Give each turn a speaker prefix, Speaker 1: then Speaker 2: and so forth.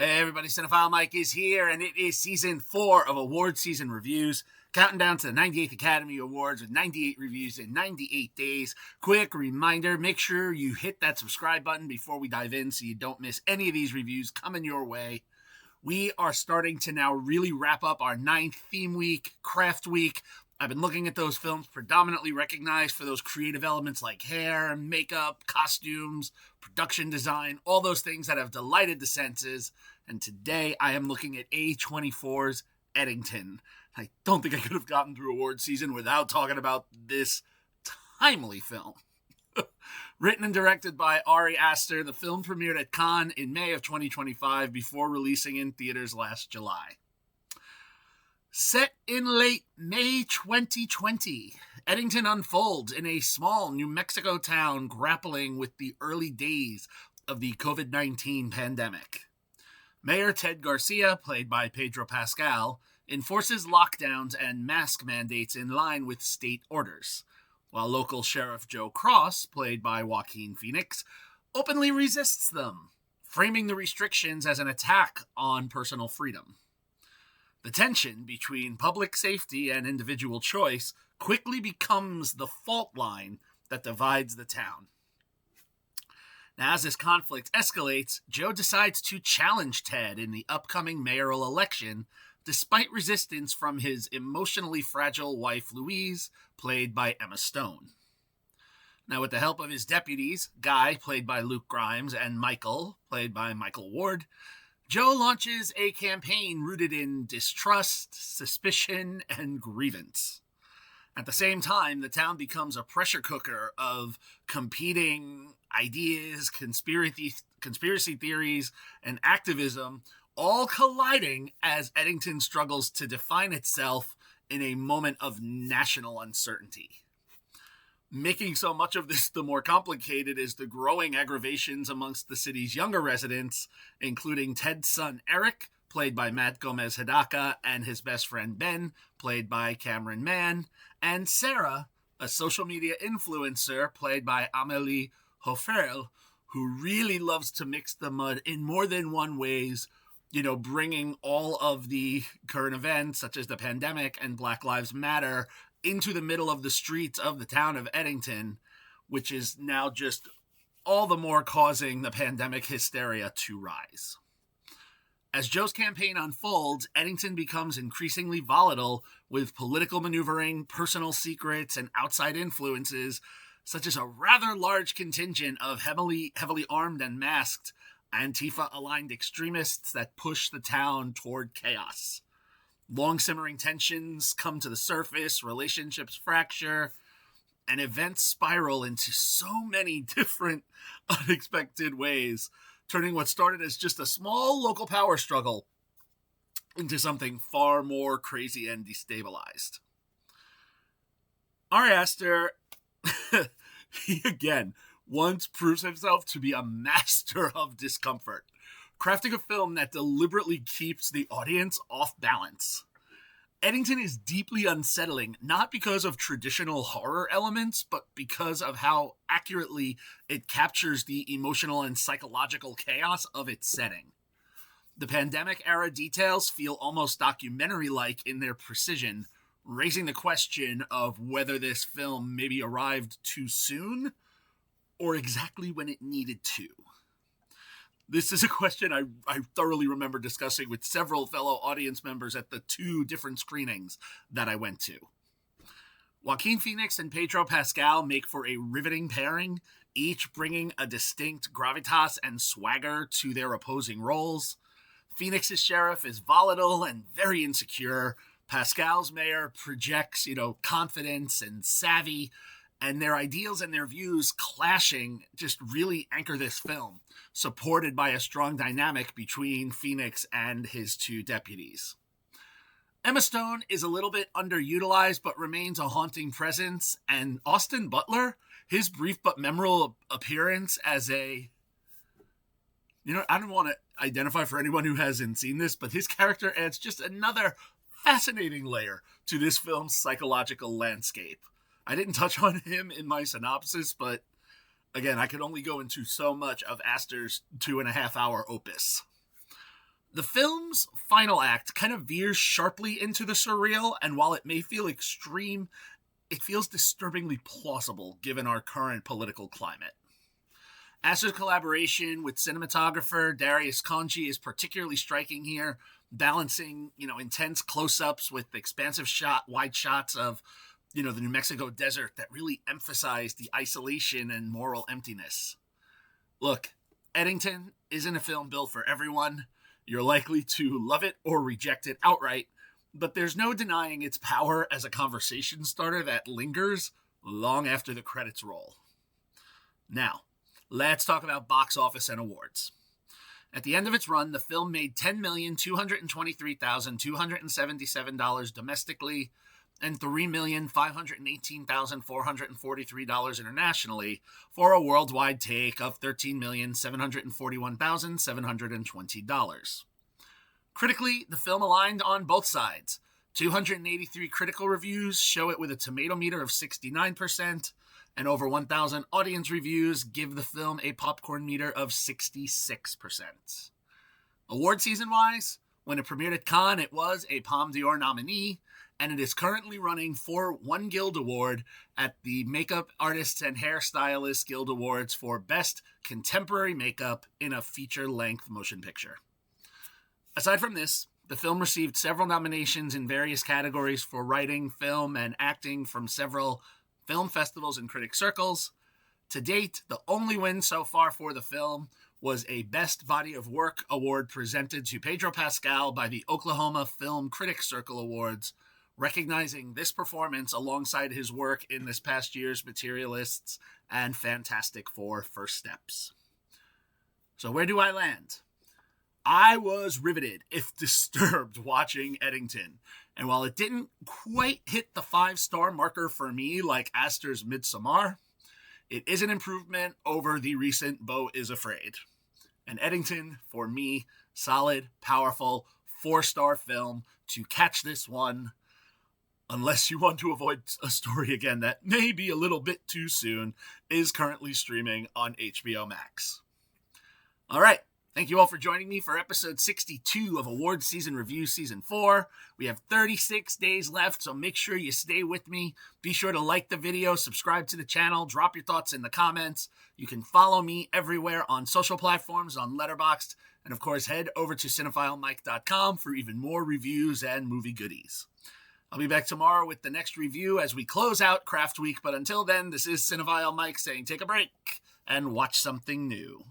Speaker 1: Hey everybody, Cinephile Mike is here, and it is season 4 of award season reviews, counting down to the 98th Academy Awards with 98 reviews in 98 days. Quick reminder, make sure you hit that subscribe button before we dive in so you don't miss any of these reviews coming your way. We are starting to now really wrap up our 9th theme week, craft week. I've been looking at those films predominantly recognized for those creative elements like hair, makeup, costumes, production design, all those things that have delighted the senses. And today I am looking at A24's Eddington. I don't think I could have gotten through award season without talking about this timely film. Written and directed by Ari Aster, the film premiered at Cannes in May of 2025 before releasing in theaters last July. Set in late May 2020, Eddington unfolds in a small New Mexico town grappling with the early days of the COVID-19 pandemic. Mayor Ted Garcia, played by Pedro Pascal, enforces lockdowns and mask mandates in line with state orders, while local Sheriff Joe Cross, played by Joaquin Phoenix, openly resists them, framing the restrictions as an attack on personal freedom. The tension between public safety and individual choice quickly becomes the fault line that divides the town. Now, as this conflict escalates, Joe decides to challenge Ted in the upcoming mayoral election, despite resistance from his emotionally fragile wife, Louise, played by Emma Stone. Now, with the help of his deputies, Guy, played by Luke Grimes, and Michael, played by Michael Ward, Joe launches a campaign rooted in distrust, suspicion, and grievance. At the same time, the town becomes a pressure cooker of competing ideas, conspiracy theories, and activism, all colliding as Eddington struggles to define itself in a moment of national uncertainty. Making so much of this the more complicated is the growing aggravations amongst the city's younger residents, including Ted's son Eric, played by Matt Gomez-Hidaka, and his best friend Ben, played by Cameron Mann, and Sarah, a social media influencer, played by Amélie Hoferl, who really loves to mix the mud in more than one ways, bringing all of the current events, such as the pandemic and Black Lives Matter, into the middle of the streets of the town of Eddington, which is now just all the more causing the pandemic hysteria to rise. As Joe's campaign unfolds, Eddington becomes increasingly volatile with political maneuvering, personal secrets, and outside influences, such as a rather large contingent of heavily armed and masked Antifa-aligned extremists that push the town toward chaos. Long simmering tensions come to the surface, relationships fracture, and events spiral into so many different unexpected ways, turning what started as just a small local power struggle into something far more crazy and destabilized. Ari Aster, he again once proves himself to be a master of discomfort, crafting a film that deliberately keeps the audience off balance. Eddington is deeply unsettling, not because of traditional horror elements, but because of how accurately it captures the emotional and psychological chaos of its setting. The pandemic-era details feel almost documentary-like in their precision, raising the question of whether this film maybe arrived too soon or exactly when it needed to. This is a question I thoroughly remember discussing with several fellow audience members at the 2 different screenings that I went to. Joaquin Phoenix and Pedro Pascal make for a riveting pairing, each bringing a distinct gravitas and swagger to their opposing roles. Phoenix's sheriff is volatile and very insecure. Pascal's mayor projects, confidence and savvy, and their ideals and their views clashing just really anchor this film, supported by a strong dynamic between Phoenix and his 2 deputies. Emma Stone is a little bit underutilized but remains a haunting presence, and Austin Butler, his brief but memorable appearance as I don't want to identify for anyone who hasn't seen this, but his character adds just another fascinating layer to this film's psychological landscape. I didn't touch on him in my synopsis, but again, I could only go into so much of Aster's 2.5-hour opus. The film's final act kind of veers sharply into the surreal, and while it may feel extreme, it feels disturbingly plausible given our current political climate. Aster's collaboration with cinematographer Darius Khondji is particularly striking here, balancing, intense close-ups with expansive wide shots of, the New Mexico desert that really emphasize the isolation and moral emptiness. Look, Eddington isn't a film built for everyone. You're likely to love it or reject it outright, but there's no denying its power as a conversation starter that lingers long after the credits roll. Now, let's talk about box office and awards. At the end of its run, the film made $10,223,277 domestically and $3,518,443 internationally, for a worldwide take of $13,741,720. Critically, the film aligned on both sides. 283 critical reviews show it with a tomato meter of 69%, and over 1,000 audience reviews give the film a popcorn meter of 66%. Award season-wise, when it premiered at Cannes, it was a Palme d'Or nominee, and it is currently running for one Guild Award at the Makeup Artists and Hairstylists Guild Awards for Best Contemporary Makeup in a Feature-Length Motion Picture. Aside from this, the film received several nominations in various categories for writing, film, and acting from several film festivals and critic circles. To date, the only win so far for the film was a Best Body of Work award presented to Pedro Pascal by the Oklahoma Film Critics Circle Awards, recognizing this performance alongside his work in this past year's Materialists and Fantastic Four: First Steps. So where do I land? I was riveted, if disturbed, watching Eddington. And while it didn't quite hit the 5-star marker for me like Aster's Midsommar, it is an improvement over the recent Beau is Afraid. And Eddington, for me, solid, powerful, 4-star film to catch this one, unless you want to avoid a story again that may be a little bit too soon, is currently streaming on HBO Max. All right. Thank you all for joining me for episode 62 of Award Season Review Season 4. We have 36 days left, so make sure you stay with me. Be sure to like the video, subscribe to the channel, drop your thoughts in the comments. You can follow me everywhere on social platforms, on Letterboxd, and of course head over to cinephilemike.com for even more reviews and movie goodies. I'll be back tomorrow with the next review as we close out Craft Week, but until then, this is Cinephile Mike saying take a break and watch something new.